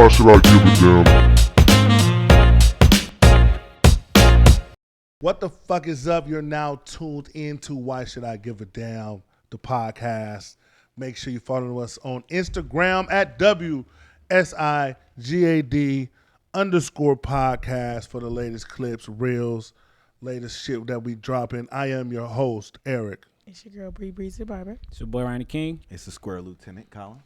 Why should I give a damn? What the fuck is up? You're now tuned into Why Should I Give a Damn, the podcast. Make sure you follow us on Instagram at WSIGAD_podcast for the latest clips, reels, latest shit that we dropping. I am your host, Eric. It's your girl, Bree the Barber. It's your boy, Ryan the King. It's the Square Lieutenant, Colin.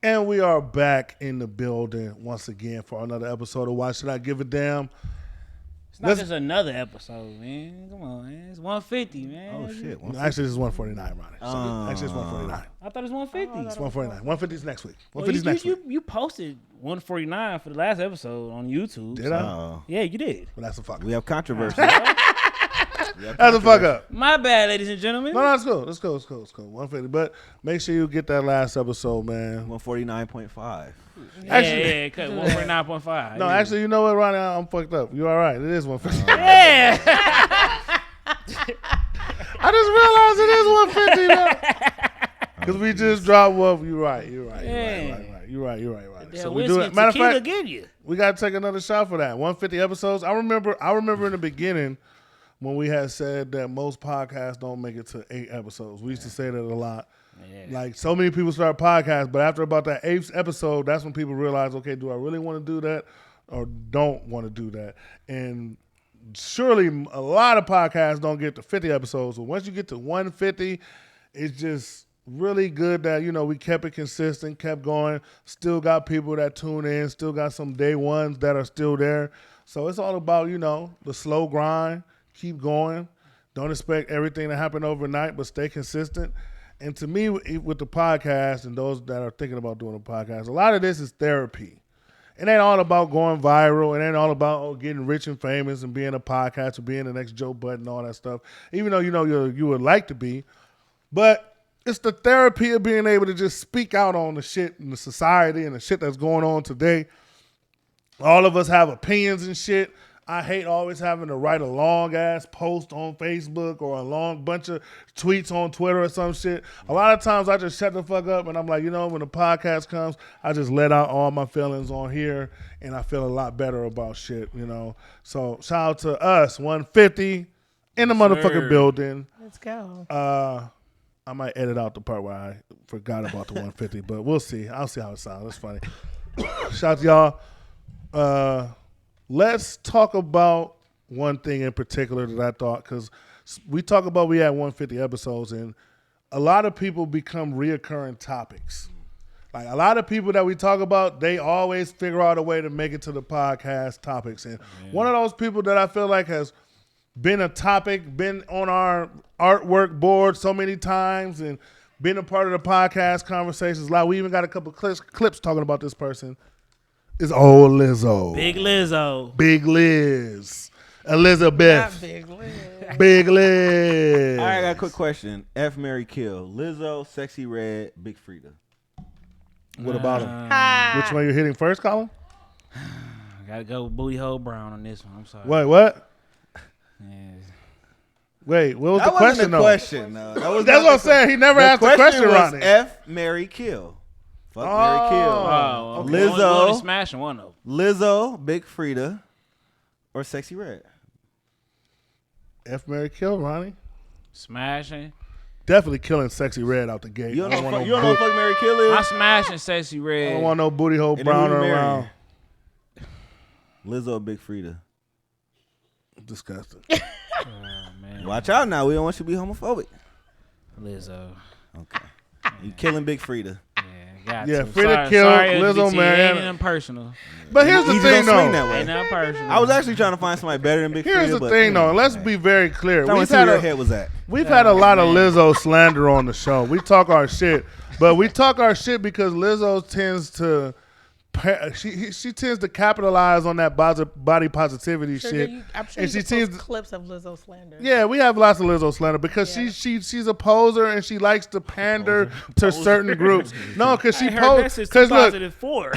And we are back in the building once again for another episode of Why Should I Give a Damn? It's not just another episode, man. Come on, man. It's 150, man. Oh, shit. Actually, this is 149, Ronnie. Actually, it's 149. I thought it was 150. It's 149. 150 is next week. Well, 150 is next week. You posted 149 for the last episode on YouTube. Did I? Yeah, you did. Well, that's a fuck up. We have controversy. That's a fuck up. My bad, ladies and gentlemen. No, that's cool. Let's go. 150. But make sure you get that last episode, man. 149.5. Yeah, cut 149.5. No, actually, you know what, Ronnie? I'm fucked up. You're all right. It is 150. Yeah. I just realized it is 150, man. Because we just dropped one. You're right. You're right. So we do it. Matter of fact, we got to take another shot for that. 150 episodes. I remember in the beginning when we had said that most podcasts don't make it to 8 episodes. We used to say that a lot. Yeah. Like, so many people start podcasts, but after about that 8th episode, that's when people realize, okay, do I really want to do that or don't want to do that? And surely a lot of podcasts don't get to 50 episodes. So once you get to 150, it's just really good that, you know, we kept it consistent, kept going, still got people that tune in, still got some day ones that are still there. So it's all about, you know, the slow grind, keep going. Don't expect everything to happen overnight, but stay consistent. And to me, with the podcast and those that are thinking about doing a podcast, a lot of this is therapy. It ain't all about going viral. It ain't all about getting rich and famous and being a podcast or being the next Joe Budden and all that stuff, even though you know you would like to be. But it's the therapy of being able to just speak out on the shit in the society and the shit that's going on today. All of us have opinions and shit. I hate always having to write a long-ass post on Facebook or a long bunch of tweets on Twitter or some shit. A lot of times I just shut the fuck up and I'm like, you know, when the podcast comes, I just let out all my feelings on here and I feel a lot better about shit, you know. So shout out to us, 150 in the motherfucking building. Let's go. I might edit out the part where I forgot about the 150, but we'll see. I'll see how it sounds. It's funny. Shout out to y'all. Let's talk about one thing in particular that I thought, because we talk about we had 150 episodes, and a lot of people become reoccurring topics. Like a lot of people that we talk about, they always figure out a way to make it to the podcast topics. And one of those people that I feel like has been a topic, been on our artwork board so many times, and been a part of the podcast conversations. Like we even got a couple clips talking about this person. Is old Lizzo. Big Lizzo. Big Liz. Elizabeth. Not Big Liz. Big Liz. All right, I got a quick question. F, Marry, Kill. Lizzo, Sexy Red, Big Frida. What about him? Which one you hitting first, Colin? I gotta go with Booty Hole Brown on this one. I'm sorry. Wait, what? Yeah. Wait, what was That the question, wasn't the though? question. That's what I'm saying. He never asked the question, Ronnie. F, Marry, Kill. Fuck, Marry, Kill. Oh, okay. Lizzo. Smashing one of them. Lizzo, Big Frida, or Sexy Red. F, Marry, Kill, Ronnie. Smashing. Definitely killing Sexy Red out the gate. You don't know I what fuck, Marry, Kill is? I'm smashing Sexy Red. I don't want no booty hole And Brown then who you around. Lizzo or Big Frida? Disgusting. Oh, man. Watch out now. We don't want you to be homophobic. Lizzo. Okay. You killing Big Frida. Got Yeah, to. Frida killed Lizzo, LGBT. man. Ain't personal. But here's the Easy thing, don't swing though. that way. Ain't not personal. I was actually trying to find somebody better than Big Frida. Here's the thing, though. Let's be very clear. We've had where your head was at. We've had a lot of Lizzo slander on the show. We talk our shit, but we talk our shit because Lizzo tends to she tends to capitalize on that body positivity shit. I'm sure and you she can seems post clips of Lizzo slander. Yeah, we have lots of Lizzo slander because she's a poser and she likes to pander to certain groups. No, because she poses. Because look,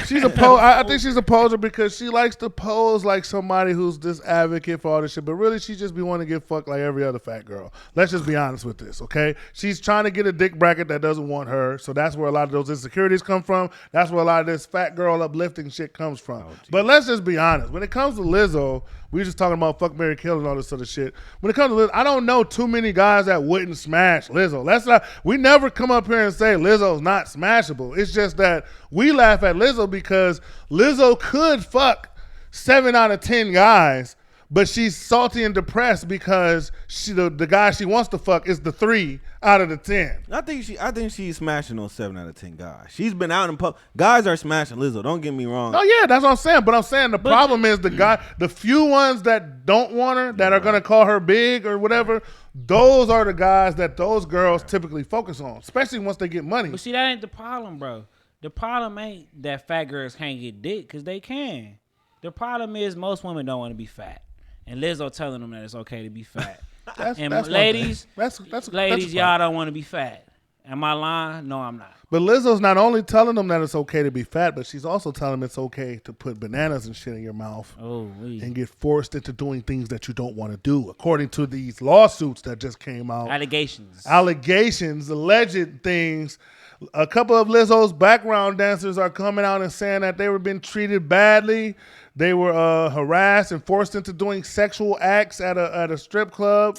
she's a I think she's a poser because she likes to pose like somebody who's this advocate for all this shit, but really she just be wanting to get fucked like every other fat girl. Let's just be honest with this, okay? She's trying to get a dick bracket that doesn't want her, so that's where a lot of those insecurities come from. That's where a lot of this fat girl uplifting shit comes from. But let's just be honest. When it comes to Lizzo, we just talking about fuck, marry, kill and all this sort of shit. When it comes to Lizzo, I don't know too many guys that wouldn't smash Lizzo. We never come up here and say Lizzo's not smashable. It's just that we laugh at Lizzo because Lizzo could fuck 7 out of 10 guys, but she's salty and depressed because the guy she wants to fuck is the 3 out of the 10. I think she's smashing those 7 out of 10 guys. She's been out in public. Guys are smashing Lizzo. Don't get me wrong. Oh yeah, that's what I'm saying. But I'm saying the problem is the few ones that don't want her, that are gonna call her big or whatever. Those are the guys that those girls typically focus on, especially once they get money. But see, that ain't the problem, bro. The problem ain't that fat girls can't get dick, because they can. The problem is most women don't want to be fat. And Lizzo telling them that it's okay to be fat. That's ladies, y'all don't want to be fat. Am I lying? No, I'm not. But Lizzo's not only telling them that it's okay to be fat, but she's also telling them it's okay to put bananas and shit in your mouth and get forced into doing things that you don't want to do, according to these lawsuits that just came out. Allegations, alleged things. A couple of Lizzo's background dancers are coming out and saying that they were being treated badly. They were harassed and forced into doing sexual acts at a strip club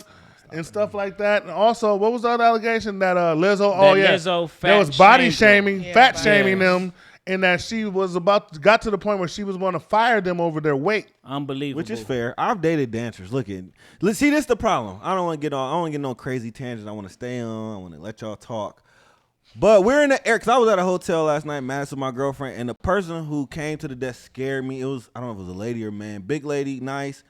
and stuff like that. And also, what was the other allegation that Lizzo? Lizzo there was body shaming, fat shaming them, and that she was got to the point where she was going to fire them over their weight. Unbelievable. Which is fair. I've dated dancers. See, this is the problem. I don't want to get on. I don't want to get no crazy tangents. I want to stay on. I want to let y'all talk. But we're in the air, because I was at a hotel last night, mad with my girlfriend, and the person who came to the desk scared me. I don't know if it was a lady or a man. Big lady, nice,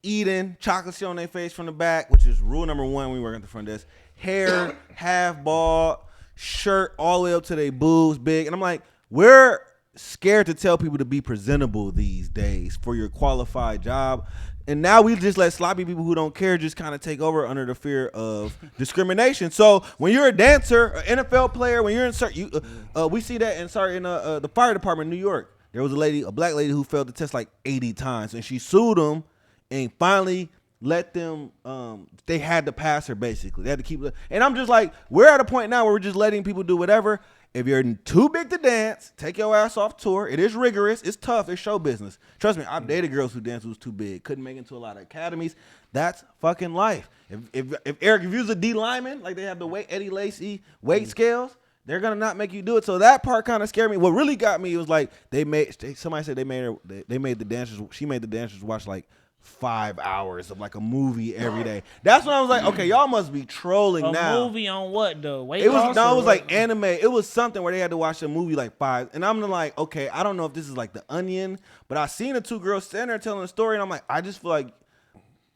eating, chocolate shit on their face from the back, which is rule number 1 when we work at the front desk. Hair, half bald, shirt all the way up to their boobs, big. And I'm like, we're scared to tell people to be presentable these days for your qualified job. And now we just let sloppy people who don't care just kind of take over under the fear of discrimination. So when you're a dancer, an NFL player, when you're in we see that in the fire department in New York. There was a black lady who failed the test like 80 times, and she sued them and finally let them. They had to pass her basically. They had to keep. And I'm just like, we're at a point now where we're just letting people do whatever. If you're too big to dance, take your ass off tour. It is rigorous. It's tough. It's show business. Trust me, I've dated girls who danced who was too big. Couldn't make it into a lot of academies. That's fucking life. If Eric, if you was a D lineman, like they have the Eddie Lacy weight scales, they're going to not make you do it. So that part kind of scared me. What really got me was like somebody said they made the dancers, she made the dancers watch like 5 hours of like a movie every day. That's when I was like, okay, y'all must be trolling now. A movie on what though? It was like anime. It was something where they had to watch a movie like 5. And I'm like, okay, I don't know if this is like The Onion, but I seen the 2 girls standing there telling a story, and I'm like, I just feel like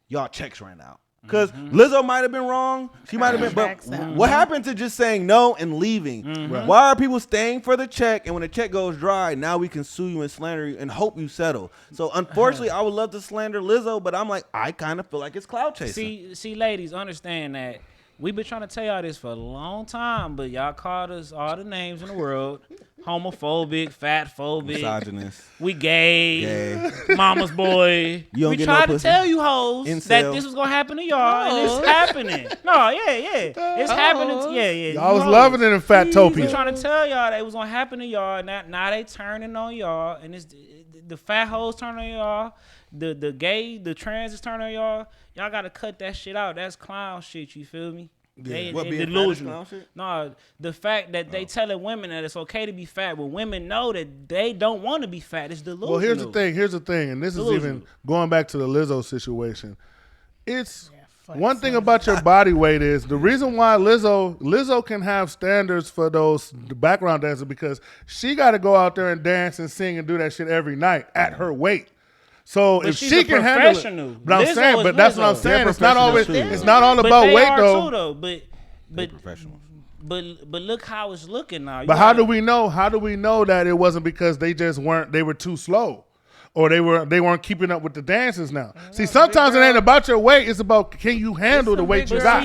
y'all checks ran out. Because Lizzo might have been wrong. She might have been. But what happened to just saying no and leaving? Right. Why are people staying for the check? And when the check goes dry, now we can sue you and slander you and hope you settle. So unfortunately, I would love to slander Lizzo, but I'm like, I kind of feel like it's cloud chasing. See, ladies, understand that we've been trying to tell y'all this for a long time, but y'all called us all the names in the world. Homophobic, fatphobic, misogynist. We gay. Mama's boy. We tried to tell you hoes that this was gonna happen to y'all, and it's happening. No, it's happening. Y'all was loving it in Fatopia. We trying to tell y'all that it was gonna happen to y'all. Now they turning on y'all, and it's the fat hoes turning on y'all. The gay, the trans is turning on y'all. Y'all gotta cut that shit out. That's clown shit. You feel me? Yeah. They delusional. No, the fact that they telling women that it's okay to be fat, but women know that they don't want to be fat. It's delusional. Well, here's the thing, and this is even going back to the Lizzo situation. It's one thing about your body weight is the reason why Lizzo can have standards for those background dancers, because she got to go out there and dance and sing and do that shit every night at her weight. So but if she can handle it, but I'm saying, but that's what I'm saying. It's not all about weight though. But professionals. But look how it's looking now. But how do we know? How do we know that it wasn't because they were too slow, or they weren't keeping up with the dances now? See, sometimes it ain't about your weight. It's about, can you handle the weight you got?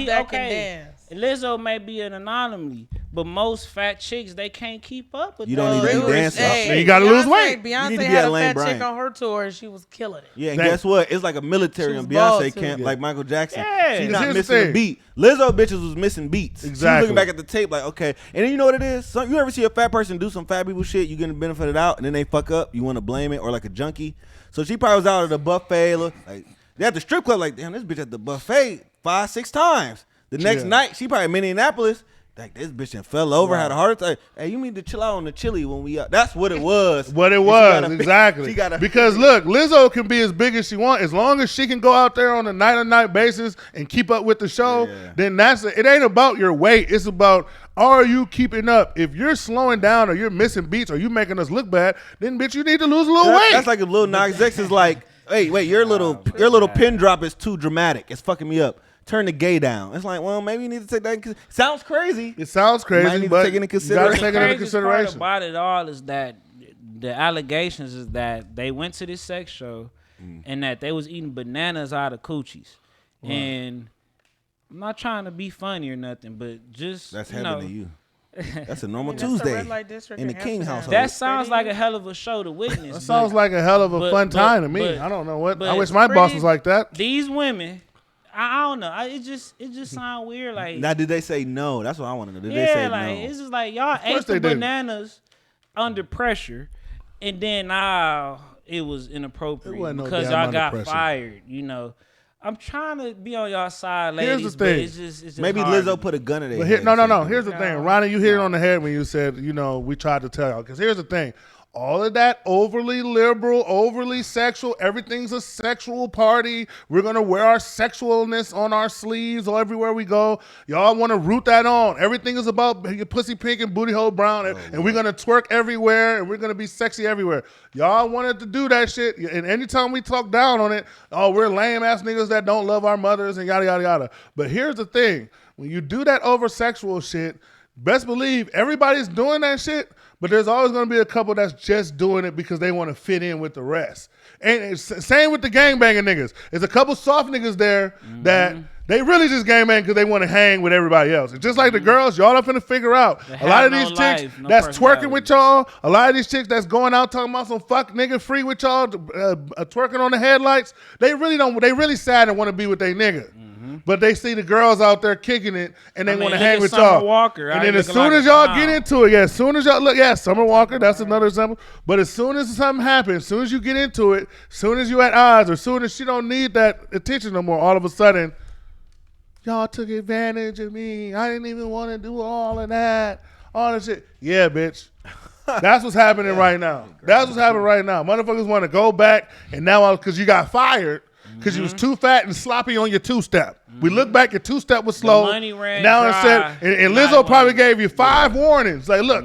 Lizzo may be an anomaly, but most fat chicks they can't keep up with. You don't need to be dancing. Hey, you got to lose weight. Beyonce had a fat chick on her tour, and she was killing it. Yeah, and guess what? It's like a military on Beyonce camp, like Michael Jackson. Yeah. She's not missing a beat. Lizzo bitches was missing beats. Exactly. She was looking back at the tape like, okay. And then you know what it is? You ever see a fat person do some fat people shit, you get the benefit of it out, and then they fuck up, you want to blame it, or like a junkie. So she probably was out at the buffet, like they at the strip club, like, damn, this bitch at the buffet 5-6 times. The next night, she probably in Minneapolis. Like, this bitch and fell over, had a heart attack. Hey, you need to chill out on the chili when we out. That's what it was. Exactly. Because look, Lizzo can be as big as she wants. As long as she can go out there on a night-to-night basis and keep up with the show, then that's it. It ain't about your weight. It's about, are you keeping up? If you're slowing down or you're missing beats or you making us look bad, then, bitch, you need to lose a little weight. That's like if Lil Nas X is like, hey, wait, your little pin drop is too dramatic. It's fucking me up. Turn the gay down. It's like, well, maybe you need to take that. Sounds crazy. It sounds crazy, but take it into consideration. The craziest part about it all is that the allegations is that they went to this sex show and that they was eating bananas out of coochies. Right. And I'm not trying to be funny or nothing, but just that's heaven to you. That's a normal Tuesday in the King household. That sounds like a hell of a show to witness. That sounds like a hell of a fun time to me. I don't know what. I wish my boss was like that. These women. I don't know. It just sound weird. Like, now, did they say no? That's what I want to know. Did they say like, no? It's just like y'all ate the bananas under pressure, and then now it was inappropriate because y'all got fired. You know, I'm trying to be on y'all side, ladies. Here's the thing. It's just maybe Lizzo put a gun in their head. No. Here's the thing, Ronnie. You hit it on the head when you said, we tried to tell y'all. Because here's the thing. All of that overly liberal, overly sexual, everything's a sexual party. We're going to wear our sexualness on our sleeves or everywhere we go. Y'all want to root that on. Everything is about pussy pink and booty hole brown, and we're going to twerk everywhere, and we're going to be sexy everywhere. Y'all wanted to do that shit, and anytime we talk down on it, we're lame-ass niggas that don't love our mothers and yada, yada, yada. But here's the thing. When you do that over-sexual shit, best believe everybody's doing that shit, but there's always going to be a couple that's just doing it because they want to fit in with the rest. And it's same with the gangbanging niggas. There's a couple soft niggas there that they really just gangbang because they want to hang with everybody else. It's just like the girls, y'all are finna figure out. A lot of these chicks that's twerking with y'all, a lot of these chicks that's going out talking about some fuck nigga free with y'all, twerking on the headlights, they really sad and want to be with their nigga. But they see the girls out there kicking it, and they want to hang with y'all. Walker, and then as soon as y'all get into it, as soon as y'all look, Summer Walker, that's another example. But as soon as something happens, as soon as you get into it, as soon as you at odds, or as soon as she don't need that attention no more, all of a sudden, y'all took advantage of me. I didn't even want to do all of that, all that shit. Yeah, bitch. That's what's happening right now. That's what's happening right now. Motherfuckers want to go back, and now because you got fired, because you was too fat and sloppy on your two-step. We look back, your two-step was slow. The money ran now dry. And Lizzo probably gave you 5 warnings. Like, look,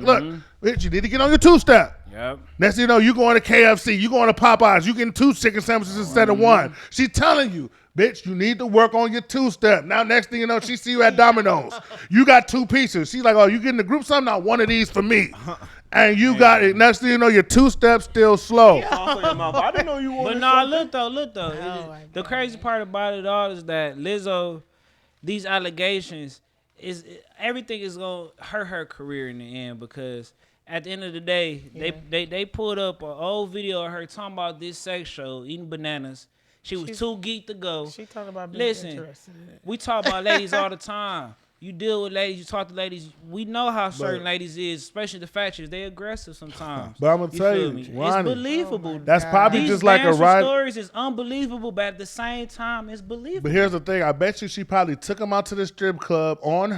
bitch, you need to get on your two-step. Yep. Next thing you know, you going to KFC, you going to Popeyes, you getting 2 chicken sandwiches instead of 1. She's telling you, bitch, you need to work on your two-step. Now, next thing you know, she see you at Domino's. You got 2 pieces. She's like, you getting the group something? Now, 1 of these for me. And you got it. Next thing you know, your two-step still slow. I didn't know you wanted. But nah, look though. The crazy part about it all is that Lizzo, these allegations, everything is gonna hurt her career in the end, because at the end of the day, they pulled up an old video of her talking about this sex show, eating bananas. She's too geeked to go. She talking about being interested in it. We talk about ladies all the time. You deal with ladies, you talk to ladies. We know how certain ladies is, especially the fat chicks. They aggressive sometimes. But I'm gonna tell you, Ronnie, it's believable. That's probably These just like a ride. Stories is unbelievable, but at the same time, it's believable. But here's the thing: I bet you she probably took him out to the strip club on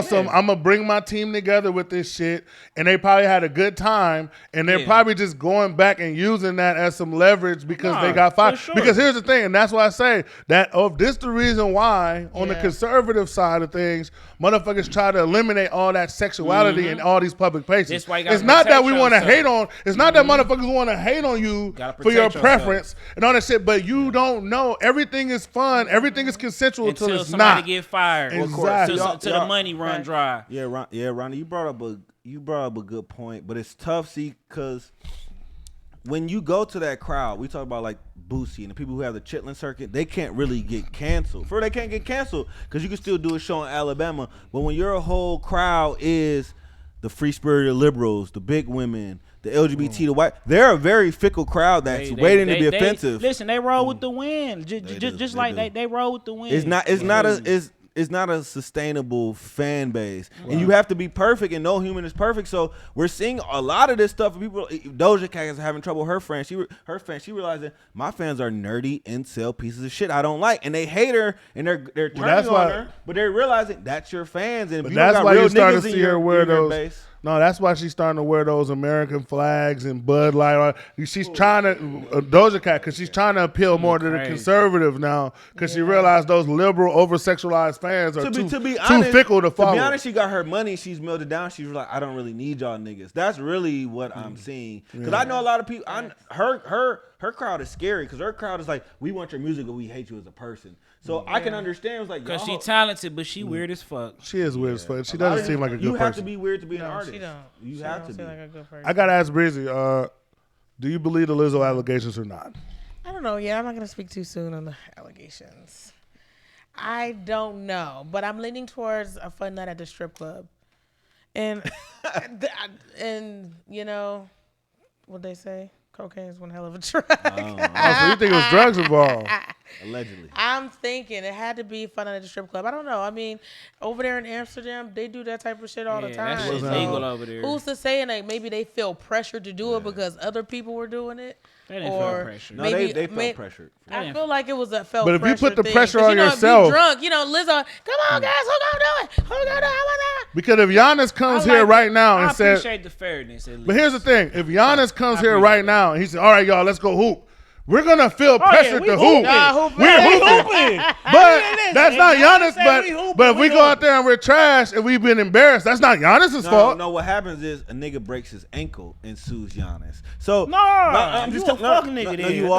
some. I'm gonna bring my team together with this shit, and they probably had a good time, and they're probably just going back and using that as some leverage because they got fired. Sure. Because here's the thing, and that's why I say that. This the reason why on the conservative side of things, motherfuckers try to eliminate all that sexuality in all these public places. It's not that we want to hate on. It's not that motherfuckers want to hate on you for your preference and all that shit. But you don't know. Everything is fun. Everything is consensual until it's somebody not. get fired. Exactly. Till the money run dry. Yeah, Ronnie, you brought up a good point, but it's tough, see, because when you go to that crowd, we talk about like Boosie and the people who have the Chitlin circuit, they can't really get canceled. They can't get canceled because you can still do a show in Alabama. But when your whole crowd is the free-spirited liberals, the big women, the LGBT, the white, they're a very fickle crowd that's waiting to be offensive. Listen, they roll with the wind, just like they roll with the wind. It's not a sustainable fan base, and you have to be perfect, and no human is perfect. So we're seeing a lot of this stuff. People, Doja Cat is having trouble. Her fans, she realized that my fans are nerdy incel pieces of shit I don't like, and they hate her, and they're turning on her, but they're realizing that's your fans, and if you don't got real niggas in your base. No, that's why she's starting to wear those American flags and Bud Light. She's trying to Doja Cat because she's trying to appeal more to the conservative now because she realized those liberal over-sexualized fans are too fickle to follow. To be honest, she got her money. She's milled it down. She's like, I don't really need y'all niggas. That's really what I'm seeing because I know a lot of people. Her crowd is scary because her crowd is like, we want your music, but we hate you as a person. So I can understand. It's like because she's talented, but she weird as fuck. She is weird as fuck. She doesn't seem like a good person. You have to be weird to be an artist. You have to be like a good person. I gotta ask Breezy, do you believe the Lizzo allegations or not? I don't know. Yeah, I'm not gonna speak too soon on the allegations. I don't know, but I'm leaning towards a fun night at the strip club, and you know what they say. Cocaine is one hell of a drug. So you think it was drugs involved? Allegedly. I'm thinking it had to be fun at the strip club. I don't know. I mean, over there in Amsterdam, they do that type of shit all the time. That shit's legal over there. Who's to say? And maybe they feel pressured to do it because other people were doing it. They didn't feel pressure. No, they felt pressured. I feel like it was a felt pressure. But if you put the pressure on yourself, be drunk, Lizzo, come on guys, who gonna do it? Who gonna do it? Because if Giannis comes here right now and says, I appreciate the fairness. At least. But here's the thing: if Giannis comes here right now and he says, "All right, y'all, let's go hoop," we're gonna feel pressure to hoop. We're hooping. But that's not Giannis. But if we go out there and we're trash and we've been embarrassed, that's not Giannis's fault. No, what happens is a nigga breaks his ankle and sues Giannis. So I'm just a fucking nigga. No, you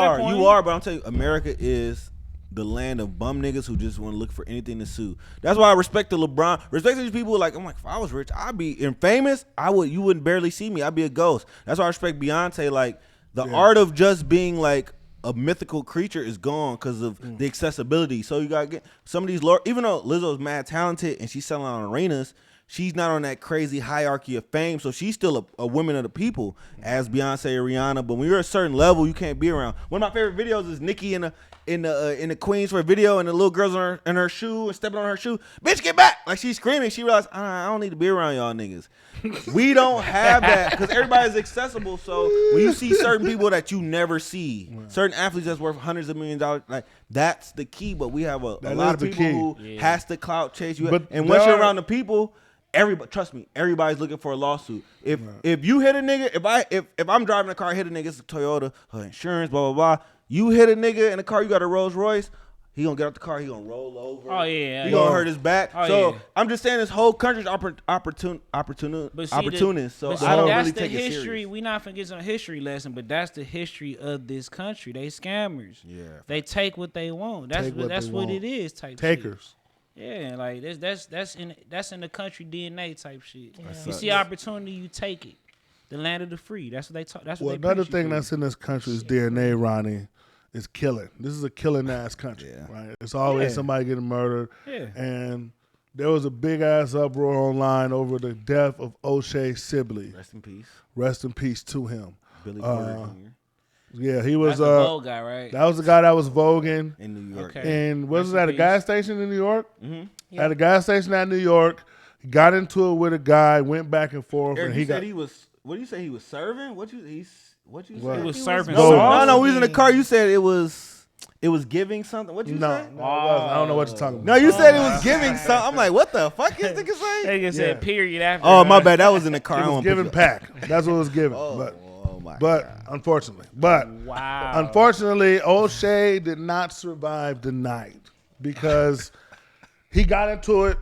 are. But I'm telling you, America is the land of bum niggas who just want to look for anything to sue. That's why I respect the LeBron. Respect these people. Like, I'm like, if I was rich, I'd be famous. You wouldn't barely see me. I'd be a ghost. That's why I respect Beyonce. Like, the art of just being like a mythical creature is gone because of the accessibility. So you gotta get some of these. Even though Lizzo's mad talented and she's selling on arenas, she's not on that crazy hierarchy of fame. So she's still a woman of the people, as Beyonce or Rihanna. But when you're at a certain level, you can't be around. One of my favorite videos is Nicki in the Queens for a video, and the little girl's in her shoe and stepping on her shoe. Bitch, get back! Like, she's screaming. She realized, I don't need to be around y'all niggas. We don't have that because everybody's accessible. So when you see certain people that you never see, certain athletes that's worth hundreds of millions of dollars, like, that's the key. But we have a lot of people who has to clout chase you. And once you're around the people, everybody, trust me, everybody's looking for a lawsuit. If you hit a nigga, if I'm driving a car, hit a nigga, it's a Toyota, her insurance, blah blah blah. You hit a nigga in a car, you got a Rolls Royce, he gonna get out the car, he gonna roll over. Oh yeah, he gonna hurt his back. I'm just saying this whole country's opportunist. So I don't really take it serious. We not forgetting a history lesson, but that's the history of this country. They scammers. Yeah, they take what they want. That's what it is. Takers. Shit. Yeah, like that's in the country DNA type shit. Yeah. You see opportunity, you take it. The land of the free. That's what they talk. That's what they another thing that's in this country's DNA, Ronnie, is killing. This is a killing ass country, right? It's always somebody getting murdered. Yeah. And there was a big ass uproar online over the death of Oshae Sibley. Rest in peace. Rest in peace to him. Billy Porter Jr. Yeah, he was the Vogue guy, right? That was the guy that was voguing in New York. Okay. And was it at a gas station in New York? Mm-hmm. Yeah. At a gas station at New York, he got into it with a guy, went back and forth, Eric, and he got. He was. What do you say? He was serving? What you say? He was serving. No, we was in the car. You said it was giving something. What you say? No, it wasn't. I don't know what you're talking about. No, you said it was giving something. I'm like, what the fuck is nigga saying? Nigga said period after. Oh, my bad. That was in the car. It was giving pack. That's what it was giving. But unfortunately, unfortunately, Oshae did not survive the night because he got into it.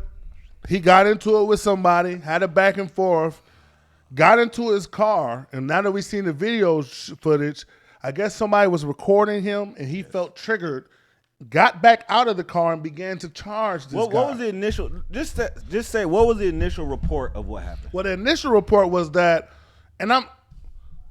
He got into it with somebody, had a back and forth. Got into his car, and now that we've seen the video footage, I guess somebody was recording him, and he felt triggered, got back out of the car, and began to charge this guy. What was the initial? Just say what was the initial report of what happened? Well, the initial report was that, and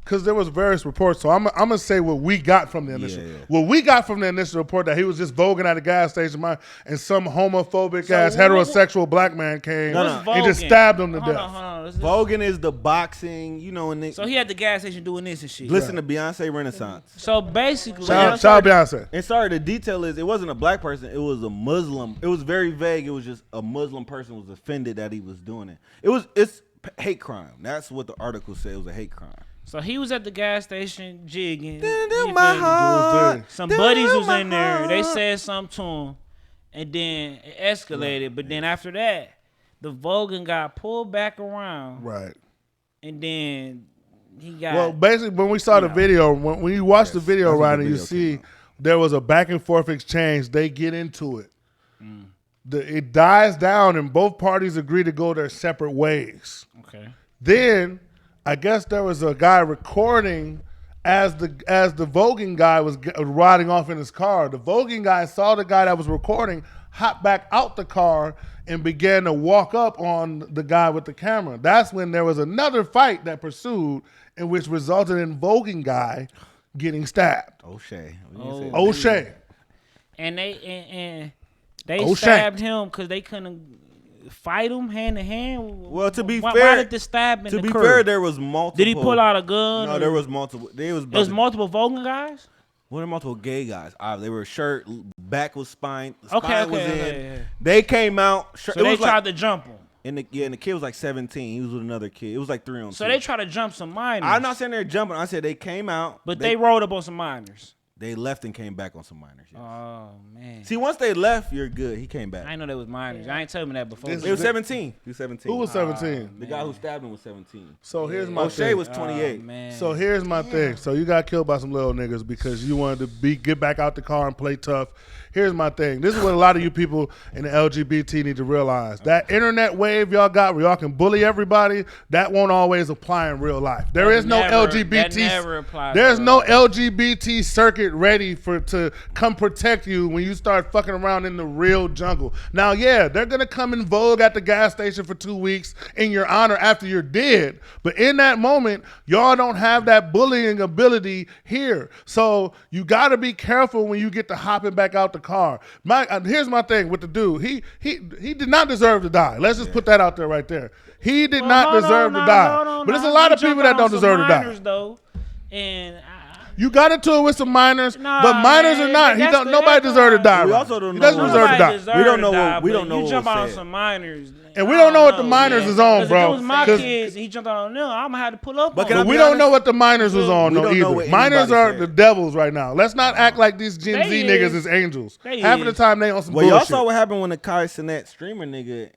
because there was various reports. So I'm gonna say what we got from the initial. Yeah. What we got from the initial report that he was just voguing at a gas station, and some homophobic ass heterosexual black man came and just stabbed him to death. Hold on. Voguing is the boxing, and so he at the gas station doing this and shit. Listen to Beyonce Renaissance. So basically, shout out Beyonce. And sorry, the detail is it wasn't a black person; it was a Muslim. It was very vague. It was just a Muslim person was offended that he was doing it. It's hate crime. That's what the article said. It was a hate crime. So he was at the gas station jigging. My heart. Some buddies was in there. They said something to him, and then it escalated. But then after that, the voguing got pulled back around. Right. And then he got. Well, basically, when we saw the video, when you watch the video, right, and you see there was a back and forth exchange, they get into it. It dies down, and both parties agree to go their separate ways. Okay. Then I guess there was a guy recording as the voguing guy was riding off in his car. The voguing guy saw the guy that was recording hop back out the car and began to walk up on the guy with the camera. That's when there was another fight that pursued, in which resulted in voguing guy getting stabbed. Oshae. And they stabbed him because they couldn't fight him hand to hand. Well, to be fair, why did the stabbing occur? To be fair, there was multiple. Did he pull out a gun? No, there was multiple. There was multiple voguing guys. Well, there were multiple gay guys. They were shirt, back was spine. Okay. They came out. So they tried to jump him. And the kid was like 17. He was with another kid. It was like 3 on 2. So they tried to jump some minors. I'm not saying they're jumping. I said they came out. But they rode up on some minors. They left and came back on some minors. Yes. Oh, man. See, once they left, you're good. He came back. I didn't know they was minors. I ain't told me that before. He was 17. He was 17. Who was 17? The guy who stabbed him was 17. So here's my Oshae thing. was 28. So here's my thing. So you got killed by some little niggas because you wanted to get back out the car and play tough. Here's my thing. This is what a lot of you people in the LGBT need to realize. That internet wave y'all got where y'all can bully everybody, that won't always apply in real life. There is no LGBT. There's no LGBT circuit ready to come protect you when you start fucking around in the real jungle. Now, yeah, they're going to come in vogue at the gas station for 2 weeks in your honor after you're dead. But in that moment, y'all don't have that bullying ability here. So you got to be careful when you get to hopping back out the car. Here's my thing with the dude. He did not deserve to die. Let's just put that out there right there. He did not deserve to die. But there's a lot of people that don't deserve to die. Though, and you got into it with some minors, but minors are not. Nobody deserves to die. We also don't know. He doesn't deserve to die. We don't know. We don't know. You jump on some minors. And we don't know what the minors is on, bro. If it was my kids and he jumped on them, I'm going to have to pull up But we don't know what the minors was on either. Minors are the devils right now. Let's not act like these Gen Z niggas is angels. Half of the time they on some bullshit. Y'all saw what happened when the Kai Cenat streamer nigga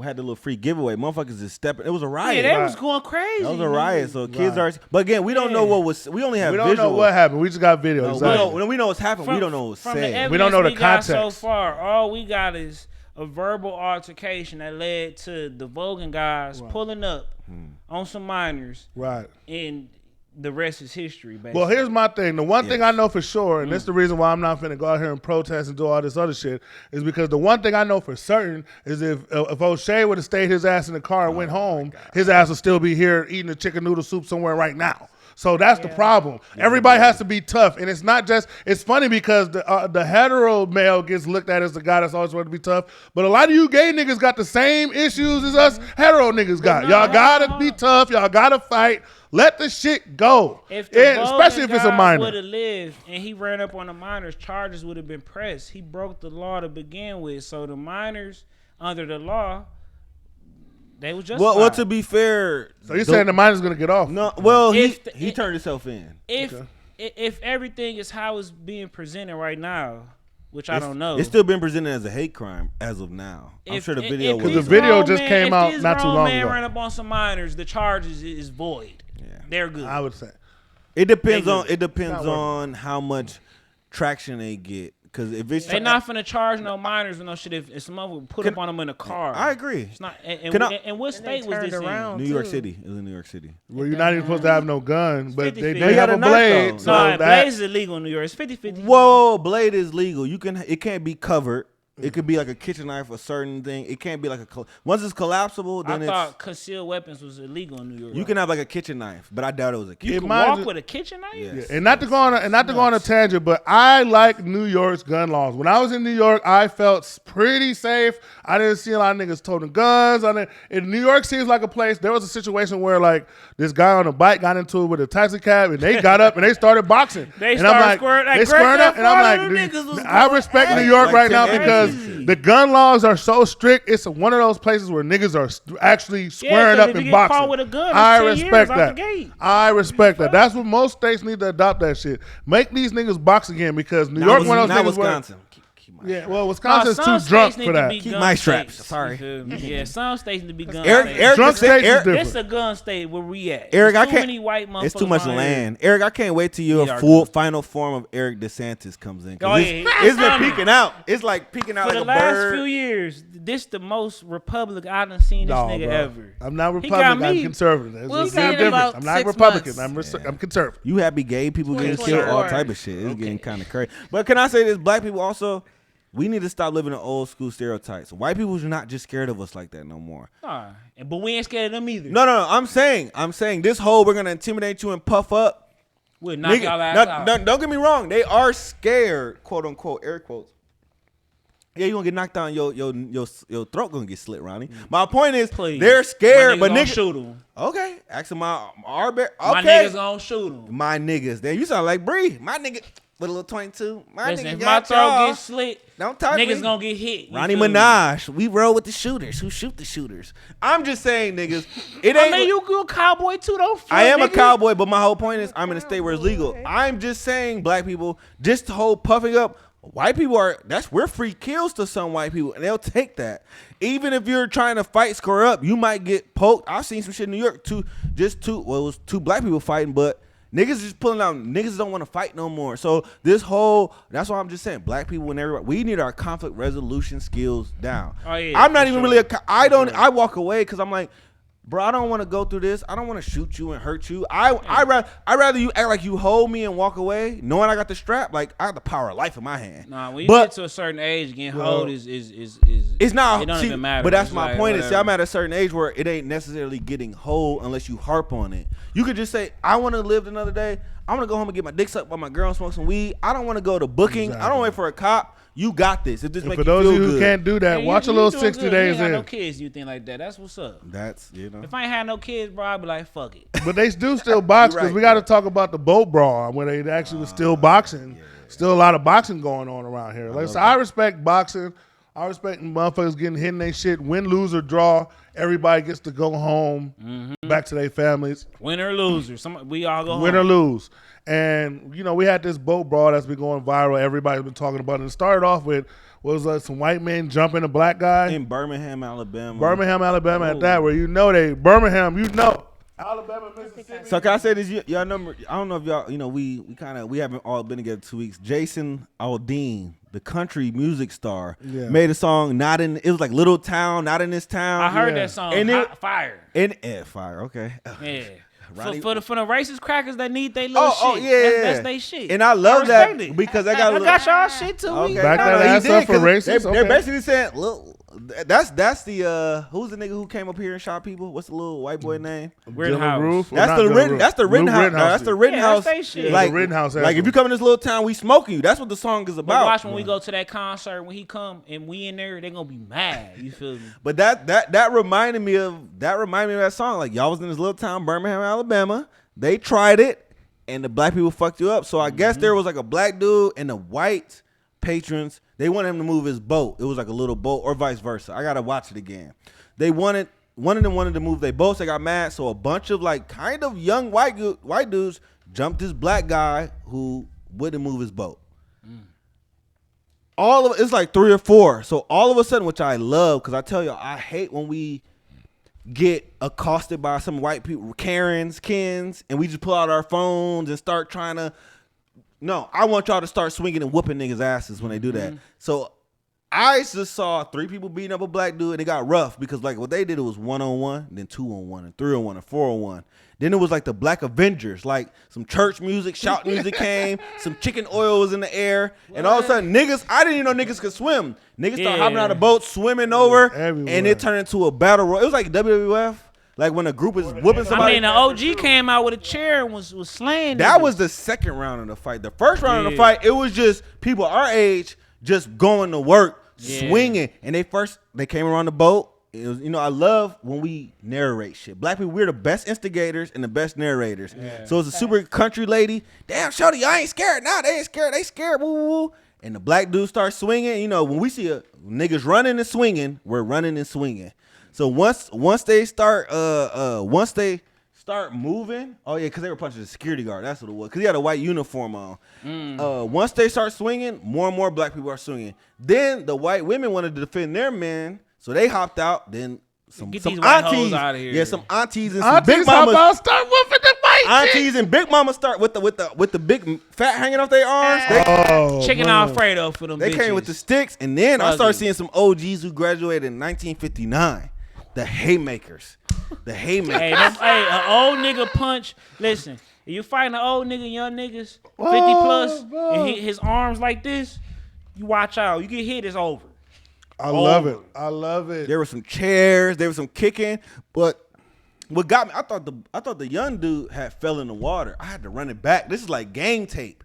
had the little free giveaway. Motherfuckers just stepping. It was a riot. Yeah, they was going crazy. That was a riot. So kids are. But again, we don't know what was. We only have. We don't know what happened. We just got video. We know what's happened. We don't know what's said. We don't know the context. So far, all we got is a verbal altercation that led to the voguing guys pulling up on some minors. Right. And the rest is history, basically. Well, here's my thing. The one thing I know for sure, and this is the reason why I'm not finna go out here and protest and do all this other shit, is because the one thing I know for certain is if Oshae would have stayed his ass in the car and went home, his ass would still be here eating a chicken noodle soup somewhere right now. So that's the problem. Everybody has to be tough. And it's not just, it's funny because the hetero male gets looked at as the guy that's always wanted to be tough. But a lot of you gay niggas got the same issues as us hetero niggas got. Y'all gotta be tough. Y'all gotta fight. Let the shit go. Especially if it's a minor. Would have lived and he ran up on the minors, charges would have been pressed. He broke the law to begin with. So the minors, under the law, they was just well, to be fair. So you're saying the minor's gonna get off? No. Well, he turned himself in. If everything is how it's being presented right now, which I don't know, it's still been presented as a hate crime as of now. I'm sure the video because the video just came out not too long ago. If this man ran up on some minors, the charges is void. Yeah, they're good. I would say it depends on how much traction they get. Because if it's they not finna charge no minors with no shit if someone would put up on them in a car. I agree. It's not. And what state was this in? New York City. It was in New York City. Well, you're not even supposed to have no gun, but they have a blade. No, blade is illegal in New York. It's 50-50. Whoa, blade is legal. It can't be covered. It could be like a kitchen knife, a certain thing. It can't be like once it's collapsible. Then I thought concealed weapons was illegal in New York. You can have like a kitchen knife, but I doubt it was a kitchen. You can walk with a kitchen knife. Yes. Yeah. And not to go on a tangent, but I like New York's gun laws. When I was in New York, I felt pretty safe. I didn't see a lot of niggas toting guns. And New York seems like a place. There was a situation where like this guy on a bike got into it with a taxi cab, and they got up and they started boxing. They squared up, and I'm like, I respect New York right now because the gun laws are so strict. It's one of those places where niggas are actually squaring up and boxing. Caught with a gun, I respect that. I respect that. That's what most states need to adopt that shit. Make these niggas box again because New York, one of those niggas. Wisconsin. Yeah, well, Wisconsin's too drunk for that. Keep my straps. Sorry. Yeah, some states need to be gun states. Drunk states is different. It's a gun state where we at. Eric, I can't. Too many white motherfuckers. It's too much land. Eric, I can't wait till your final form of Eric DeSantis comes in. It's been peeking out. It's like peeking out for like a bird. For the last few years, this the most Republican I done seen this nigga ever. I'm not Republican. I'm conservative. We'll see in about I'm not Republican. I'm conservative. You happy gay people getting killed, all type of shit. It's getting kind of crazy. But can I say this? Black people also. We need to stop living in old school stereotypes. White people are not just scared of us like that no more. Nah, but we ain't scared of them either. No. I'm saying this whole we're gonna intimidate you and puff up. We'll knock y'all ass out. Don't get me wrong. They are scared, quote unquote, air quotes. Yeah, you gonna get knocked down. Your throat gonna get slit, Ronnie. My point is, they're scared, but niggas shoot them. Okay, asking our bear. Okay, my niggas gonna shoot them. My niggas. Then you sound like Bree. My nigga. With a little 22. Listen, if my throat gets slit, don't touch niggas me. Gonna get hit. Ronnie Minaj. We roll with the shooters. Who shoot the shooters? I'm just saying, niggas. It ain't. I mean, you a cowboy too, don't front, I am nigga. a cowboy, but my whole point is I'm in a state where it's legal. I'm just saying, black people, just the whole puffing up. White people we're free kills to some white people, and they'll take that. Even if you're trying to fight, square up, you might get poked. I've seen some shit in New York, it was two black people fighting, but niggas just pulling out. Niggas don't want to fight no more. So that's why I'm just saying, black people and everybody, we need our conflict resolution skills down. Oh, yeah, I'm not even really I walk away because I'm like, bro, I don't want to go through this. I don't want to shoot you and hurt you. I'd rather you act like you hold me and walk away, knowing I got the strap. Like I got the power of life in my hand. Nah, when you get to a certain age, getting hold is it's not. It don't even matter. But that's my point. Is I'm at a certain age where it ain't necessarily getting hold unless you harp on it. You could just say, I want to live another day. I want to go home and get my dick sucked by my girl and smoke some weed. I don't want to go to booking. Exactly. I don't wait for a cop. You got this. It just makes you feel good. For those of you who can't do that, watch a little 60 good. Days you in. No kids, you think like that? That's what's up. That's If I ain't had no kids, bro, I'd be like, fuck it. But they do still box because we got to talk about the boat brawl where they actually was still boxing. Yeah. Still a lot of boxing going on around here. I respect boxing. I respect motherfuckers getting hit in their shit. Win, lose, or draw. Everybody gets to go home, back to their families. Win or loser. We all go home. Win or lose. And, we had this boat brawl that's been going viral. Everybody's been talking about it. And it started off with some white men jumping a black guy. In Birmingham, Alabama. At that, where Birmingham, Alabama, Mississippi. So can I say this? Y'all number? I don't know if y'all. We haven't all been together 2 weeks. Jason Aldean, the country music star, made a song. It was like Little Town, Not in This Town. I heard that song. And fire. Fire. Okay. Yeah. For the racist crackers that need their little shit. That's their shit. And I love that because I got y'all shit too. Okay. Back that ass up for racists. They're basically saying, look. That's the who's the nigga who came up here and shot people? What's the little white boy name? Rittenhouse. That's the Rittenhouse. That's the Rittenhouse. Like Rittenhouse. Like if you come in this little town, we smoking you. That's what the song is about. But watch when we go to that concert when he come and we in there, they gonna be mad. You feel me? But that reminded me of that song. Like y'all was in this little town, Birmingham, Alabama. They tried it, and the black people fucked you up. So I guess there was like a black dude and the white patrons. They wanted him to move his boat. It was like a little boat, or vice versa. I gotta watch it again. One of them wanted to move their boats. They got mad, so a bunch of like kind of young white dudes jumped this black guy who wouldn't move his boat. It's like 3 or 4. So all of a sudden, which I love, because I tell you, I hate when we get accosted by some white people, Karens, Kens, and we just pull out our phones and start trying to. No, I want y'all to start swinging and whooping niggas' asses when they do that. So I just saw 3 people beating up a black dude, and it got rough because like what they did, it was 1-on-1, then 2-on-1, and 3-on-1, and 4-on-1. Then it was like the Black Avengers, like some church music, shout music came, some chicken oil was in the air, and all of a sudden niggas, I didn't even know niggas could swim. Niggas started hopping out of boats, swimming over, and it turned into a battle royal. It was like WWF. Like when a group is whooping somebody. I mean, the OG came out with a chair and was slaying. That was the second round of the fight. The first round of the fight, it was just people our age just going to work, swinging. And they came around the boat. It was, I love when we narrate shit. Black people, we're the best instigators and the best narrators. Yeah. So it's a super country lady. Damn, shorty, I ain't scared. Nah, they ain't scared. They scared. Woo, woo, woo. And the black dude starts swinging. When we see niggas running and swinging, we're running and swinging. So once they start moving, because they were punching the security guard. That's what it was. Because he had a white uniform on. Once they start swinging, more and more black people are swinging. Then the white women wanted to defend their men, so they hopped out. Then some aunties out of here. Yeah, some aunties and some big mamas start whooping the white aunties and big mamas start with the big fat hanging off their arms. Chicken Alfredo for them. They came with the sticks, and then I started seeing some OGs who graduated in 1959. The haymakers. Hey, an old nigga punch. Listen, if you fighting an old nigga, young niggas, 50 plus, and his arms like this, you watch out. You get hit, it's over. I love it. There were some chairs. There was some kicking. But what got me, I thought the young dude had fell in the water. I had to run it back. This is like game tape.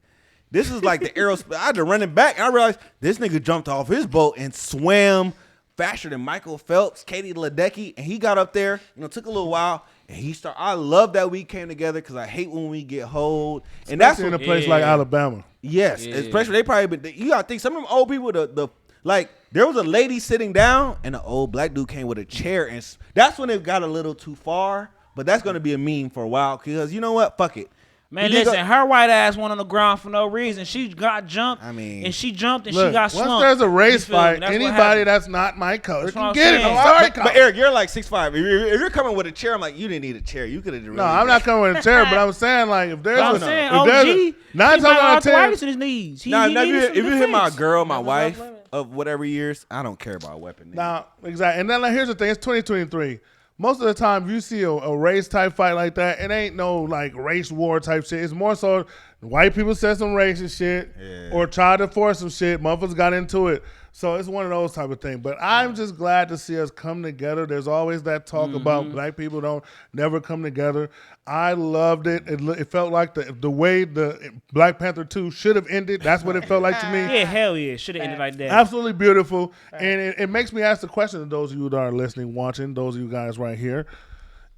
This is like the aerospace. I had to run it back, and I realized this nigga jumped off his boat and swam faster than Michael Phelps, Katie Ledecky, and he got up there. Took a little while, and he started. I love that we came together because I hate when we get hold. And that's in a place like Alabama. Yes, especially they probably been. You gotta think some of them old people. There was a lady sitting down, and an old black dude came with a chair, and that's when it got a little too far. But that's gonna be a meme for a while because you know what? Fuck it. Man, listen, her white ass went on the ground for no reason. She got jumped, and she jumped and she got slumped. Once there's a race fight, anybody that's not my color can get it. I'm sorry, but Eric, you're like 6'5". If you're coming with a chair, I'm like, you didn't need a chair. You could have. No, I'm not coming with a chair, but I'm saying like if there's OG, he might arthritis in his knees. If you hit my girl, my wife of whatever years, I don't care about a weapon. Nah, exactly. And then here's the thing: it's 2023. Most of the time, you see a race type fight like that, it ain't no like race war type shit. It's more so white people said some racist shit or tried to force some shit. Motherfuckers got into it. So it's one of those type of things. But I'm just glad to see us come together. There's always that talk about black people don't never come together. I loved it. It felt like the way the Black Panther 2 should have ended. That's what it felt like to me. Yeah, hell yeah. Should have ended like that. Absolutely beautiful. And it makes me ask the question to those of you that are listening, watching, those of you guys right here.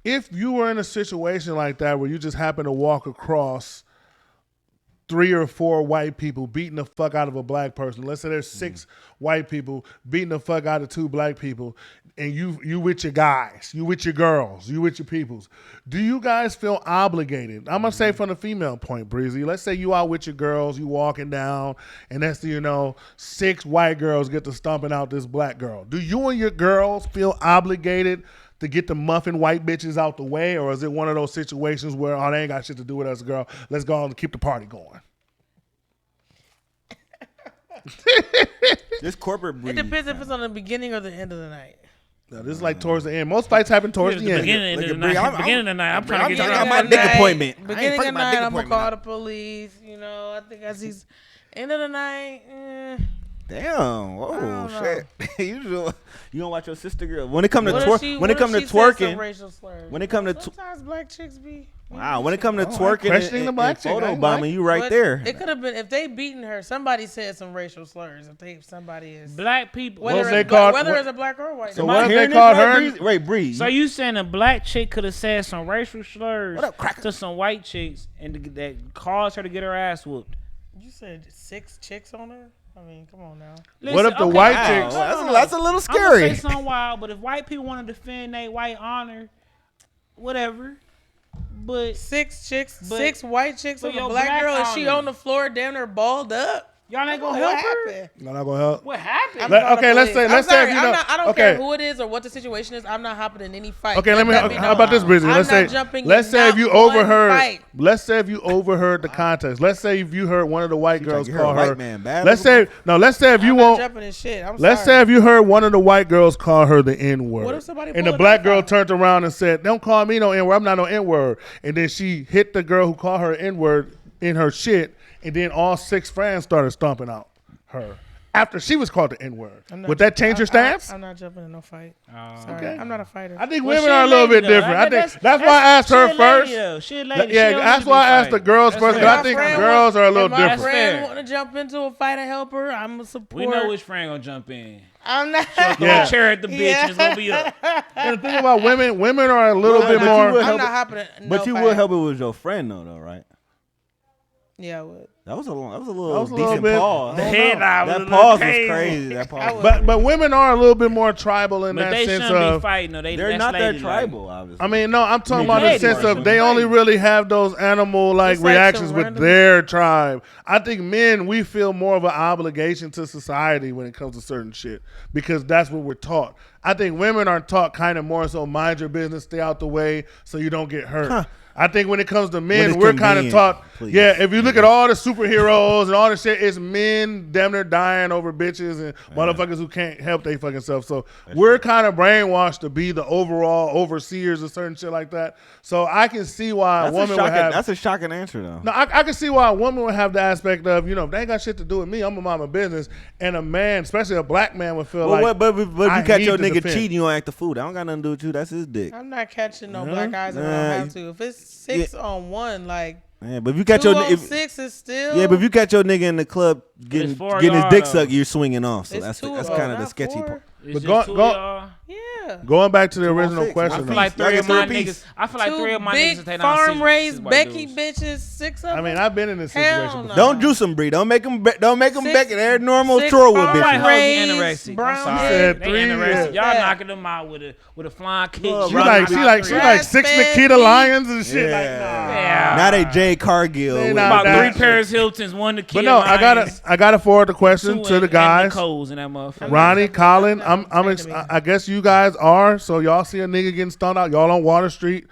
If you were in a situation like that where you just happen to walk across 3 or 4 white people beating the fuck out of a black person. Let's say there's 6 white people beating the fuck out of 2 black people, and you with your guys, you with your girls, you with your peoples. Do you guys feel obligated? I'm gonna say from the female point, Breezy. Let's say you out with your girls, you walking down, and that's 6 white girls get to stomping out this black girl. Do you and your girls feel obligated to get the muffin white bitches out the way, or is it one of those situations where they ain't got shit to do with us, girl? Let's go on and keep the party going. This corporate breed. It depends if it's on the beginning or the end of the night. No, this is like towards the end. Most fights happen towards the end. Beginning of the night. I'm trying to get my nigga appointment. Beginning of the night, I'm gonna call the police. I think I see end of the night. Damn! Oh shit! You don't watch your sister girl when it come to twerking. Sometimes black chicks be. Wow! When it come to twerking and photo bombing, you right there. It could have been if they beating her. Somebody said some racial slurs. If somebody is black people, whether it's a black or white. So what if they called her? Wait, Bree. So you saying a black chick could have said some racial slurs to some white chicks and that caused her to get her ass whooped? You said 6 chicks on her. I mean, come on now. Listen, what if the white chicks? That's a little scary. I'm gonna say something wild, but if white people want to defend their white honor, whatever. But 6 white chicks on a black girl, and she on the floor, damn near balled up. Y'all ain't gonna help her? Y'all not gonna help? What happened? Okay, let's say if you know. I don't care who it is or what the situation is. I'm not hopping in any fight. Okay, how about this, Breezy? Let's say if you overheard. Let's say if you overheard the context. Let's say if you heard one of the white girls call her. Let's say if you won't. Let's say if you heard one of the white girls call her the N-word. What if somebody and the black girl turned around and said, "Don't call me no N-word. I'm not no N-word." And then she hit the girl who called her N-word in her shit. And then all 6 friends started stomping out her after she was called the N-word. Would that change your stance? I'm not jumping in no fight. Sorry, okay. I'm not a fighter. I think women are a little bit different. I think that's why I asked her first. Yeah, that's why I asked the girls first. Because I think girls are a little different. If my friend want to jump into a fight and help her, I'm a support. We know which friend gonna jump in. I'm not. Chair at the bitch and it's gonna be up. And the thing about women are a little bit more. I'm not hopping in no But you fight. would help it with your friend though, right? Yeah, I would. That was a little decent pause. The headline that pause was crazy. That pause. But women are a little bit more tribal in that sense of. But they shouldn't be fighting. No, they're not that tribal, obviously. I mean, no, I'm talking about in the sense of they only really have those animal reactions with their tribe. I think men, we feel more of an obligation to society when it comes to certain shit because that's what we're taught. I think women are taught kind of more so mind your business, stay out the way so you don't get hurt. Huh. I think when it comes to men, we're kind of taught, if you look at all the superheroes and all the shit, it's men damn near dying over bitches and motherfuckers who can't help their fucking self. So we're kind of brainwashed to be the overall overseers of certain shit like that. So I can see why a woman would have. That's a shocking answer, though. No, I can see why a woman would have the aspect of, if they ain't got shit to do with me, I'm gonna mind my business. And a man, especially a black man, would feel but if you catch your nigga cheating, you don't act the fool. That don't got nothing to do with you. That's his dick. I'm not catching no black eyes if I don't have to. If it's 6 on 1, like. Yeah, but if you catch your 6 is still. Yeah, but if you catch your nigga in the club getting his dick sucked, you're swinging off. So that's kind of the sketchy part. But going back to the original question, I feel like 3 of my niggas. I feel like 3 of my niggas take down farm raised Becky bitches. 6 of them. I mean, I've been in this situation before. Don't juice them, Bree. Don't make them Becky. They're normal Troywood bitches. Anorexic. I'm sorry. They anorexic. Y'all knocking them out with a flying kick. She like 6 Nikita Lyons and shit. Like, nah. Now they Jay Cargill. About 3 Paris Hiltons, 1 Nikita. But no, I gotta forward the question to the guys. Ronnie, Colin, I guess you guys are. So y'all see a nigga getting stomped out. Y'all on Water Street.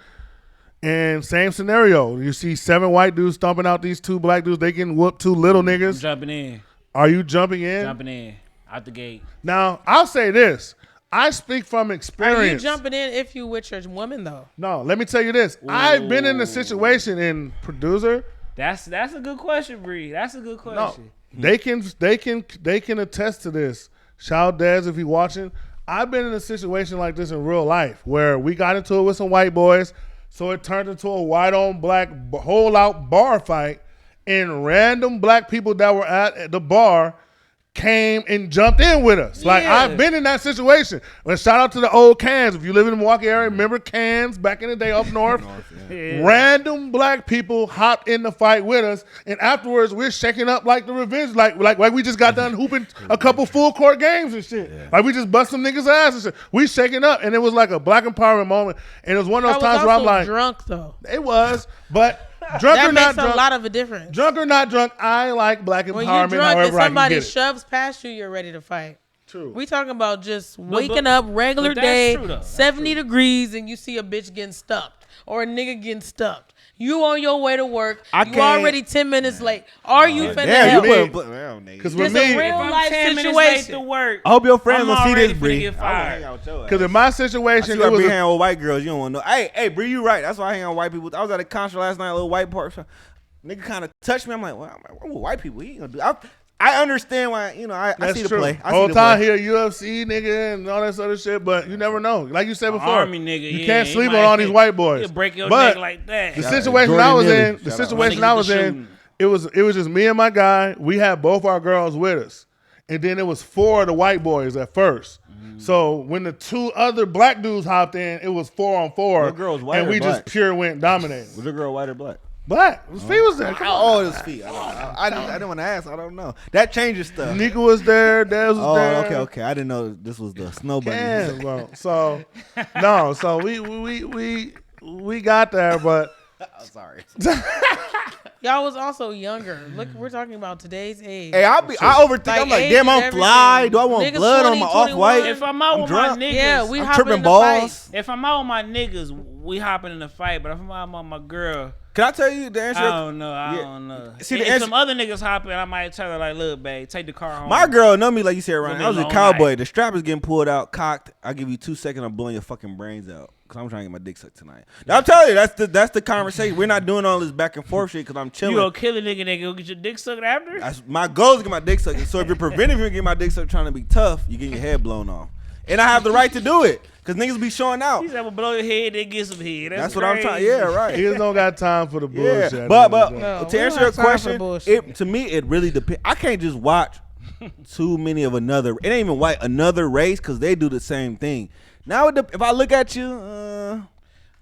And same scenario. You see 7 white dudes stomping out these 2 black dudes. They getting whooped 2 little niggas. I'm jumping in. Are you jumping in? Jumping in. Out the gate. Now, I'll say this. I speak from experience. Are you jumping in if you with your woman, though? No, let me tell you this. Ooh. I've been in a situation in producer. That's a good question, Bree. That's a good question. No, they can attest to this. Shout out Dez if you watching. I've been in a situation like this in real life where we got into it with some white boys, so it turned into a white on black whole out bar fight, and random black people that were at the bar came and jumped in with us. Yeah. Like, I've been in that situation. Well, shout out to the old Cans. If you live in the Milwaukee area, remember Cans back in the day up north? Random black people hopped in the fight with us, and afterwards we're shaking up like the revenge, like we just got done hooping a couple full court games and shit. Yeah. Like we just bust some niggas' ass and shit. We shaking up, and it was like a black empowerment moment. And it was one of those times where I'm like, drunk though. It was, but. Drunk that or makes not drunk, a lot of a difference. Drunk or not drunk, I like black empowerment. When you're drunk however and somebody I can get shoves past you, you're ready to fight. True. We talking about just waking up regular day, 70 degrees, and you see a bitch getting stuck or a nigga getting stuck. You on your way to work. You already 10 minutes late. Are you finna help? Because with me, a real life situation. To work, I hope your friends will see this, Bree. Because in my situation, it was hanging out with white girls. You don't want to know. Hey, Bree, you right. That's why I hang out with white people. I was at a concert last night, a little white part. Nigga kind of touched me. I'm like, well, I'm with white people. He ain't gonna do. I understand why, I see the play. Whole time here, UFC nigga and all that sort of shit, but you never know. Like you said before, Army nigga, you can't sleep on all these white boys. He'll break your neck like that. The situation I was in, it was just me and my guy. We had both our girls with us, and then it was 4 of the white boys at first. So when the 2 other black dudes hopped in, it was 4 on 4, and we just pure went dominating. Was the girl white or black? Black. His feet was there. His feet. I didn't want to ask. I don't know. That changes stuff. Nika was there. Dez was there. Okay. I didn't know this was the snow bunny. Yeah, bro. So we got there, but sorry. Y'all was also younger. Look, we're talking about today's age. Hey, I overthink. Like, I'm like, damn, I'm fly. Do I want niggas blood 20, on my off-white? If I'm out with my niggas, we I'm hopping tripping in the balls. fight. If I'm out with my niggas, we hopping in the fight. But if I'm out with my girl, can I tell you the answer? I don't know. See, if some other niggas hopping, I might tell her like, look, babe, take the car home. My girl know me like you said, Ryan. I was a cowboy. Night. The strap is getting pulled out, cocked. I'll give you 2 seconds. I'm blowing your fucking brains out. Cause I'm trying to get my dick sucked tonight. Now, I'm telling you, that's the conversation. We're not doing all this back and forth shit because I'm chilling. You gonna kill a nigga, go get your dick sucked after? My goal is to get my dick sucked. So if you're preventing me from getting my dick sucked trying to be tough, you get your head blown off. And I have the right to do it. Cause niggas be showing out. He's gonna blow your head, then get some head. That's what I'm trying. Yeah, right. Niggas don't got time for the bullshit. Yeah. But to answer your question, to me it really depends. I can't just watch too many of another. It ain't even white another race because they do the same thing. Now if I look at you.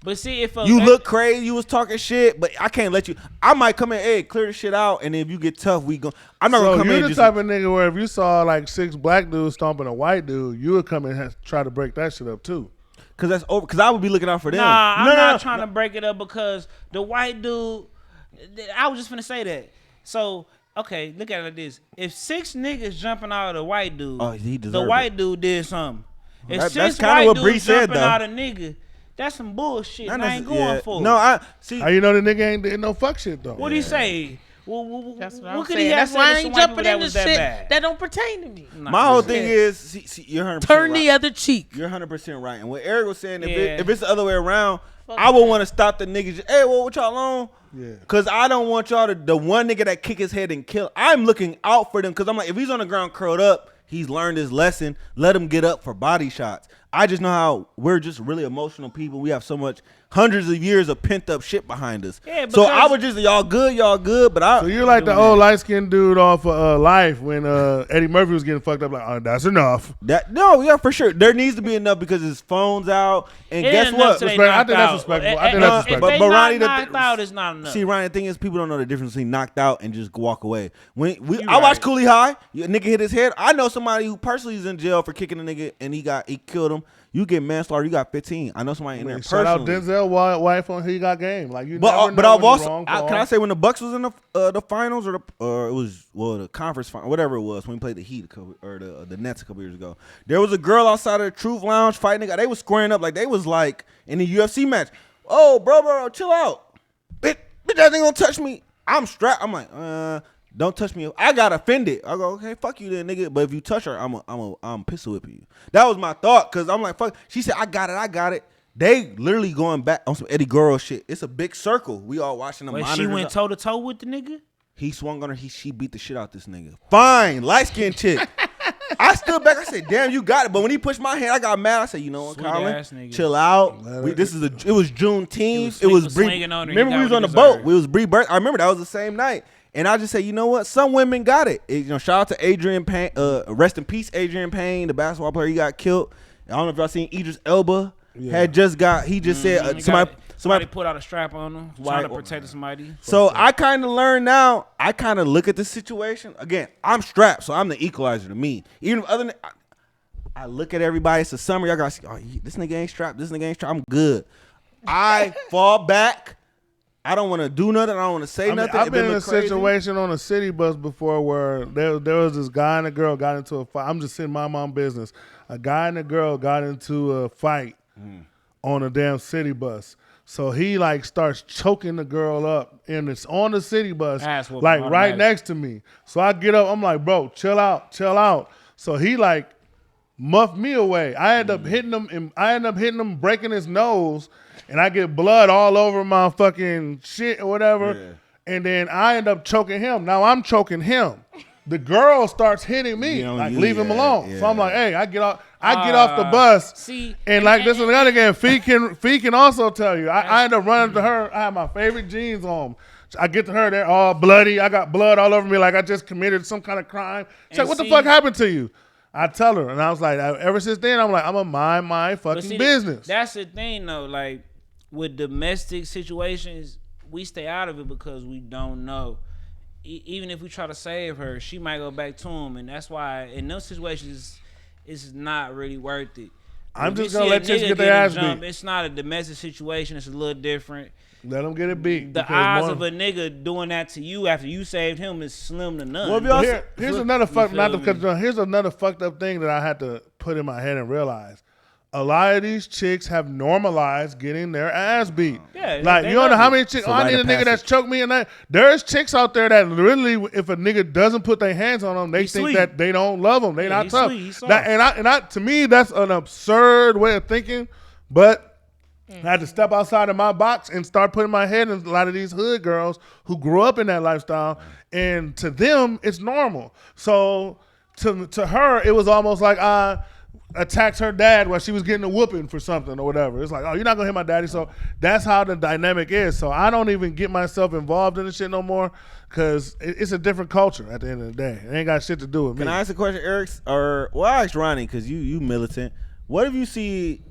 But see, if you look crazy, you was talking shit, but I can't let you. I might come in, hey, clear the shit out, and if you get tough, we go. I'm not gonna come in. You're the type of nigga where if you saw like 6 black dudes stomping a white dude, you would come in and try to break that shit up too. Cause that's over. Cause I would be looking out for them. Nah, I'm not trying to break it up because the white dude. I was just finna say that. So okay, look at it like this: if 6 niggas jumping out of the white dude, the white dude did something. If that's 6 white what Bree dudes said, jumping out of nigga. That's some bullshit. I ain't going for it. No, I see. How you know the nigga ain't did no fuck shit though? What do you say? That's what could he have said? Why I ain't jumping in into shit that don't pertain to me. My whole thing is, see, you're 100% turn right. the other cheek. You're 100% right. And what Eric was saying, if it's the other way around, I would want to stop the niggas. Hey, what y'all on? Yeah. Cause I don't want y'all to the one nigga that kick his head and kill. I'm looking out for them. Cause I'm like, if he's on the ground curled up, he's learned his lesson. Let him get up for body shots. I just know how we're just really emotional people. We have so much hundreds of years of pent up shit behind us. Yeah, so I was just y'all good, but I. So you're like the old light skinned dude off of Life when Eddie Murphy was getting fucked up. Like, oh, that's enough. Yeah, for sure. There needs to be enough because his phone's out. And guess what? I think that's respectable. I think that's respectable. But Ronnie, knocked out is not enough. See, Ronnie, the thing is, people don't know the difference between knocked out and just walk away. I watched Cooley High. A nigga hit his head. I know somebody who personally is in jail for kicking a nigga and he killed him. You get manslaughter, you got 15. I know somebody in there personally. Shout out Denzel wife on He Got Game. Like you but never know I've also wrong can I say when the Bucks was in the finals or it was the conference final, whatever it was when we played the Heat or the Nets a couple years ago. There was a girl outside of the Truth Lounge fighting. They was squaring up like they was like in a UFC match. Oh, bro, chill out. Bitch, that ain't gonna touch me. I'm strapped. I'm like, don't touch me. I got offended. I go, okay, fuck you then, nigga. But if you touch her, I'm pistol whipping you. That was my thought, cause I'm like, fuck. She said, I got it. They literally going back on some Eddie Guerrero shit. It's a big circle. We all watching them. Wait, she went toe to toe with the nigga? He swung on her. She beat the shit out this nigga. Fine, light skinned chick. I stood back. I said, damn, you got it. But when he pushed my hand, I got mad. I said, you know what, Colin? Chill out. It was Juneteenth. It was Bree. Remember we was on the boat. It was Bree Birth. I remember that was the same night. And I just say, you know what? Some women got it. Shout out to Adrian Payne. Rest in peace, Adrian Payne, the basketball player. He got killed. I don't know if y'all seen Idris Elba. Yeah. He just said somebody put out a strap on him, trying to protect somebody. So I kind of learned now. I kind of look at the situation again. I'm strapped, so I'm the equalizer to me. Even if other, I look at everybody. It's the summer. Y'all got to see. Oh, this nigga ain't strapped. This nigga ain't strapped. I'm good. I fall back. I don't want to do nothing. I don't want to say nothing. I've been in a situation on a city bus before where there was this guy and a girl got into a fight. I'm just in my mom's business. A guy and a girl got into a fight on a damn city bus. So he like starts choking the girl up, and it's on the city bus, like right next to me. So I get up. I'm like, bro, chill out. So he like muffed me away. I end up hitting him, breaking his nose. And I get blood all over my fucking shit or whatever. Yeah. And then I end up choking him. Now I'm choking him. The girl starts hitting me, leave him alone. Yeah. So I'm like, hey, I get off the bus. And this is another game. Fee can also tell you. I end up running to her. I have my favorite jeans on. I get to her, they're all bloody. I got blood all over me like I just committed some kind of crime. She's like, what the fuck happened to you? I tell her, and I was like, ever since then, I'm like, I'm going to mind my fucking business. That's the thing, though. Like, with domestic situations, we stay out of it because we don't know. Even if we try to save her, she might go back to him, and that's why in those situations, it's not really worth it. I'm just gonna let chicks get their ass beat. It's not a domestic situation. It's a little different. Let them get it beat. The odds of a nigga doing that to you after you saved him is slim to none. Well, here's another fucked up thing that I had to put in my head and realize. A lot of these chicks have normalized getting their ass beat. Yeah, like you don't know how many chicks. I need a nigga that's choked me and that. There's chicks out there that literally, if a nigga doesn't put their hands on them, they think that they don't love them. They not tough. To me, that's an absurd way of thinking. But I had to step outside of my box and start putting my head in a lot of these hood girls who grew up in that lifestyle, and to them, it's normal. So to her, it was almost like attacked her dad while she was getting a whooping for something or whatever. It's like, oh, you're not gonna hit my daddy. So that's how the dynamic is. So I don't even get myself involved in this shit no more because it's a different culture at the end of the day. It ain't got shit to do with me. Can I ask a question, Eric? I asked Ronnie because you militant. What if you see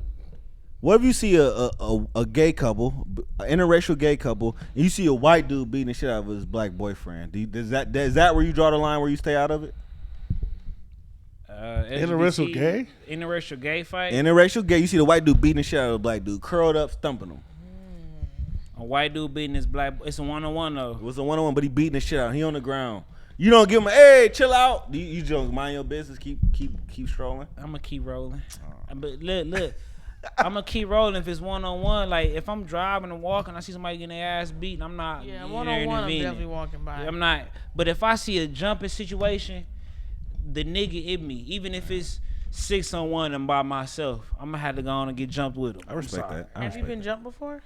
a gay couple, an interracial gay couple, and you see a white dude beating the shit out of his black boyfriend? Is that where you draw the line where you stay out of it? Interracial gay? Interracial gay fight? Interracial gay. You see the white dude beating the shit out of a black dude, curled up, stumping him. A white dude beating his black. It's a 1-on-1 though. It was a 1-on-1, but he beating the shit out. He on the ground. You don't give him hey, chill out. You just mind your business. Keep strolling. I'm gonna keep rolling. But look. I'm gonna keep rolling if it's 1-on-1. Like if I'm driving and walking, I see somebody getting their ass beat. I'm not. Yeah, 1-on-1. I'm definitely walking by. I'm not. But if I see a jumping situation, the nigga in me, even if it's 6-on-1 and by myself, I'm gonna have to go on and get jumped with him. I respect that. Have you been jumped before?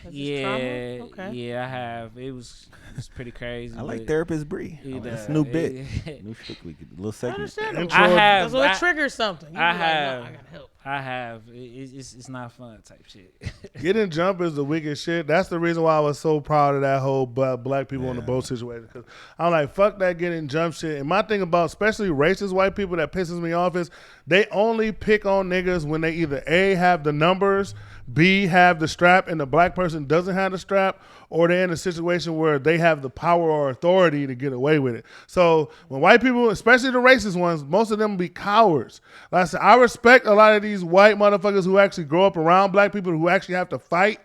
Yeah, I have. It's pretty crazy. I like Therapist Bree. It's a new bit, new shit. We could a little segment. I have. So it triggers something. I have. I gotta help. I have. It's not fun type shit. Getting jumped is the weakest shit. That's the reason why I was so proud of that whole black people on the boat situation. Because I'm like, fuck that getting jumped shit. And my thing about especially racist white people that pisses me off is they only pick on niggas when they either A, have the numbers, B, have the strap, and the black person doesn't have the strap, or they're in a situation where they have the power or authority to get away with it. So when white people, especially the racist ones, most of them be cowards. Like I said, I respect a lot of these white motherfuckers who actually grow up around black people who actually have to fight,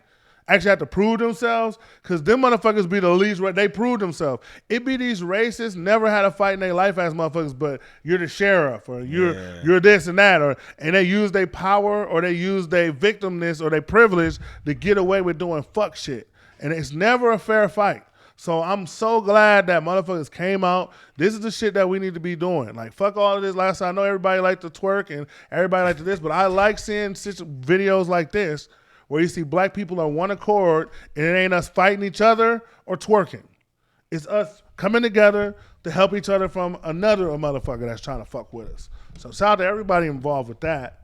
actually have to prove themselves, because them motherfuckers be the least, they prove themselves. It be these racists, never had a fight in their life as motherfuckers, but you're the sheriff, or you're this and that, and they use their power, or they use their victimness, or their privilege to get away with doing fuck shit. And it's never a fair fight. So I'm so glad that motherfuckers came out. This is the shit that we need to be doing. Like, fuck all of this. Last time, I know everybody like to twerk and everybody like to this, but I like seeing videos like this where you see black people on one accord and it ain't us fighting each other or twerking. It's us coming together to help each other from another motherfucker that's trying to fuck with us. So shout out to everybody involved with that.